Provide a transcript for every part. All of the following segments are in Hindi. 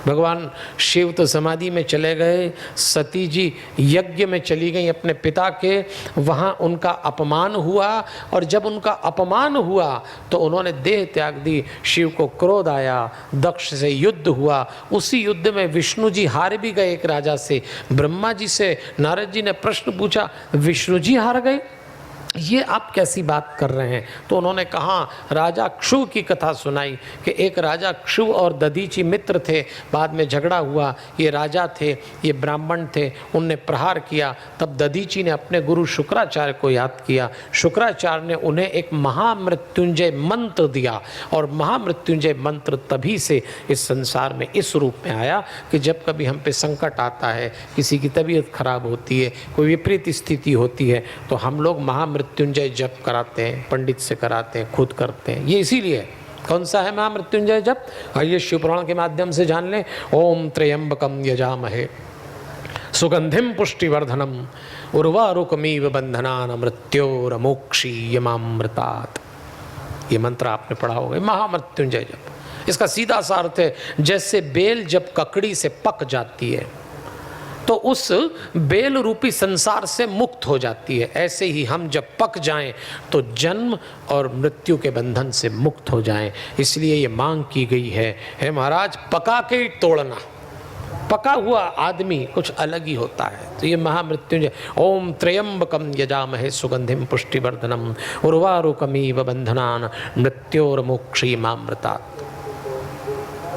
भगवान शिव तो समाधि में चले गए, सती जी यज्ञ में चली गई अपने पिता के, वहाँ उनका अपमान हुआ, और जब उनका अपमान हुआ तो उन्होंने देह त्याग दी। शिव को क्रोध आया, दक्ष से युद्ध हुआ। उसी युद्ध में विष्णु जी हार भी गए एक राजा से। ब्रह्मा जी से नारद जी ने प्रश्न पूछा, विष्णु जी हार गए, ये आप कैसी बात कर रहे हैं? तो उन्होंने कहा, राजा क्षुव की कथा सुनाई कि एक राजा क्षुव और दधीचि मित्र थे, बाद में झगड़ा हुआ, ये राजा थे, ये ब्राह्मण थे, उनने प्रहार किया। तब दधीचि ने अपने गुरु शुक्राचार्य को याद किया। शुक्राचार्य ने उन्हें एक महामृत्युंजय मंत्र दिया, और महामृत्युंजय मंत्र तभी से इस संसार में इस रूप में आया कि जब कभी हम पे संकट आता है, किसी की तबीयत खराब होती है, कोई विपरीत स्थिति होती है, तो हम लोग महामृत्युंजय जप कराते हैं, पंडित से कराते हैं, खुद करते हैं। ये इसीलिए कौन सा है महामृत्युंजय जप? आइए शिव पुराण के माध्यम से जान लें। ओम त्र्यंबकम यजामहे सुगंधिम पुष्टिवर्धनम उर्वारुकमिव बंधनान मृत्योर्मोक्षीयमामृतात्। ये मंत्र आपने पढ़ा होगा, महामृत्युंजय जप। इसका सीधा सा अर्थ है, जैसे बेल जब ककड़ी से पक जाती है तो उस बेल रूपी संसार से मुक्त हो जाती है, ऐसे ही हम जब पक जाएं तो जन्म और मृत्यु के बंधन से मुक्त हो जाएं। इसलिए ये मांग की गई है महाराज, पका के तोड़ना। पका हुआ आदमी कुछ अलग ही होता है। तो ये महामृत्युंजय, ओम त्र्यंबकम यजामहे सुगंधिम पुष्टिवर्धनम उर्वारुकमिव बंधनान मृत्योर्मोक्षीयमामृतात्।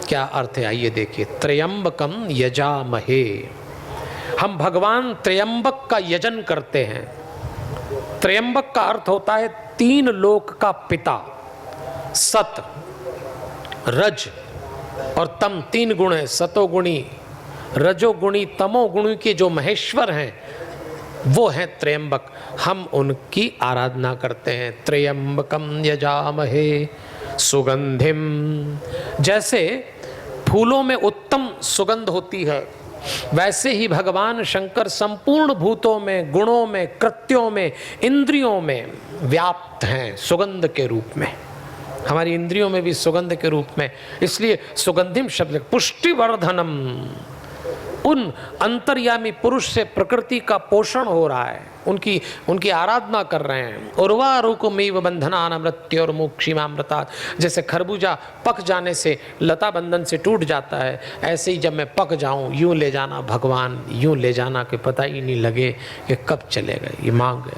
क्या अर्थ है? आइए देखिए। त्र्यंबकम यजामहे, हम भगवान त्र्यंबक का यजन करते हैं। त्र्यंबक का अर्थ होता है तीन लोक का पिता। सत, रज और तम तीन गुण है। सतोगुणी, रजोगुणी, तमोगुणी के जो महेश्वर हैं वो हैं त्र्यंबक। हम उनकी आराधना करते हैं। त्र्यंबकम यजामहे सुगंधिम, जैसे फूलों में उत्तम सुगंध होती है, वैसे ही भगवान शंकर संपूर्ण भूतों में, गुणों में, कृत्यों में, इंद्रियों में व्याप्त हैं सुगंध के रूप में। हमारी इंद्रियों में भी सुगंध के रूप में। इसलिए सुगंधिम शब्द, पुष्टिवर्धनम, उन अंतर्यामी पुरुष से प्रकृति का पोषण हो रहा है, उनकी आराधना कर रहे हैं। उर्वारुकमिव बंधनान मृत्योर्मोक्षीयमामृतात्। जैसे खरबूजा पक जाने से लता बंधन से टूट जाता है, ऐसे ही जब मैं पक जाऊं, यूं ले जाना भगवान, यूं ले जाना कि पता ही नहीं लगे कि कब चले गए। ये मांग है।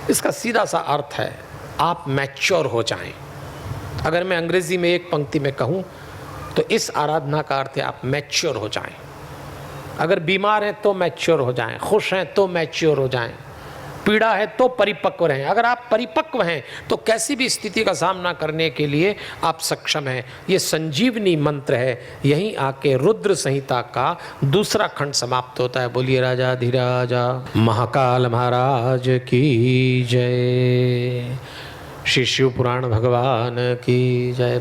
इसका सीधा सा अर्थ है, आप मैच्योर हो जाएं। अगर मैं अंग्रेजी में एक पंक्ति में कहूं तो इस आराधना का अर्थ है आप मैच्योर हो जाएं। अगर बीमार हैं तो मैच्योर हो जाएं, खुश हैं तो मैच्योर हो जाएं, पीड़ा है तो परिपक्व रहें। अगर आप परिपक्व हैं तो कैसी भी स्थिति का सामना करने के लिए आप सक्षम हैं। ये संजीवनी मंत्र है। यहीं आके रुद्र संहिता का दूसरा खंड समाप्त होता है। बोलिए राजाधिराजा महाकाल महाराज की जय। श्री शिव पुराण भगवान की जय।